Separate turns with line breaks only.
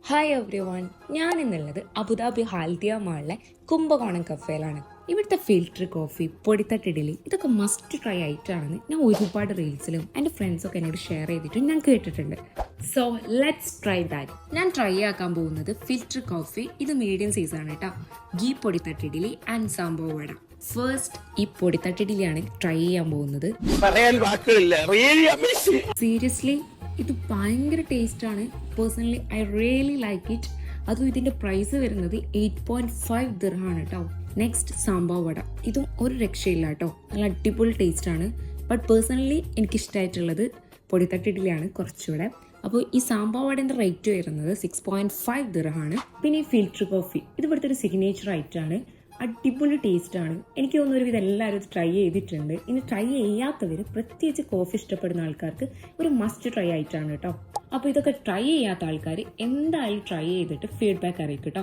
Hi every one, ഞാൻ ഇന്നുള്ളത് Abu Dhabi Haldia മാളിലെ Kumbakonam കഫേയിലാണ്. ഇവിടുത്തെ ഫിൽറ്റർ കോഫി, പൊടിത്തട്ട് ഇഡ്ഡലി ഇതൊക്കെ മസ്റ്റ് ട്രൈ ആയിട്ടാണെന്ന് ഞാൻ ഒരുപാട് റീൽസിലും എൻ്റെ ഫ്രണ്ട്സൊക്കെ എന്നോട് ഷെയർ ചെയ്തിട്ടും ഞാൻ കേട്ടിട്ടുണ്ട്. So let's try that. ഞാൻ ട്രൈ ആക്കാൻ പോകുന്നത് ഫിൽറ്റർ കോഫി. ഇത് മീഡിയം സൈസാണ് കേട്ടോ. ഗീ പൊടിത്തട്ട് ഇഡ്ഡലി ആൻഡ് സാമ്പോ വട. ഫസ്റ്റ് ഈ പൊടിത്തട്ട് ഇഡ്ഡലിയാണ് ട്രൈ ചെയ്യാൻ പോകുന്നത്. സീരിയസ്ലി ഇത് ഭയങ്കര ടേസ്റ്റാണ്. Personally I really like it. അതും ഇതിൻ്റെ പ്രൈസ് വരുന്നത് 8.5 ദിർഹമാണ് കേട്ടോ. നെക്സ്റ്റ് സാമ്പാർ വട. ഇതും ഒരു രക്ഷയില്ല കേട്ടോ, നല്ല അടിപൊളി ടേസ്റ്റാണ്. ബട്ട് പേഴ്സണലി എനിക്കിഷ്ടമായിട്ടുള്ളത് പൊടിത്തട്ട് ഇഡ്ഡലിയാണ് കുറച്ചുകൂടെ. അപ്പോൾ ഈ സാമ്പാർ വടേൻ്റെ റേറ്റ് വരുന്നത് 6.5 ദിർഹമാണ്. പിന്നെ ഈ ഫിൽറ്റർ കോഫി ഇത് ഇവിടുത്തെ ഒരു സിഗ്നേച്ചർ ഐറ്റമാണ്. അടിപൊളി ടേസ്റ്റാണ്. എനിക്ക് തോന്നുന്നു ഒരുവിധം എല്ലാവരും ഇത് ട്രൈ ചെയ്തിട്ടുണ്ട്. ഇനി ട്രൈ ചെയ്യാത്തവർ, പ്രത്യേകിച്ച് കോഫി ഇഷ്ടപ്പെടുന്ന ആൾക്കാർക്ക് ഒരു മസ്റ്റ് ട്രൈ ആയിട്ടാണ് കേട്ടോ. അപ്പോൾ ഇതൊക്കെ ട്രൈ ചെയ്യാത്ത ആൾക്കാർ എന്തായാലും ട്രൈ ചെയ്തിട്ട് ഫീഡ്ബാക്ക് അറിയിക്കും കേട്ടോ.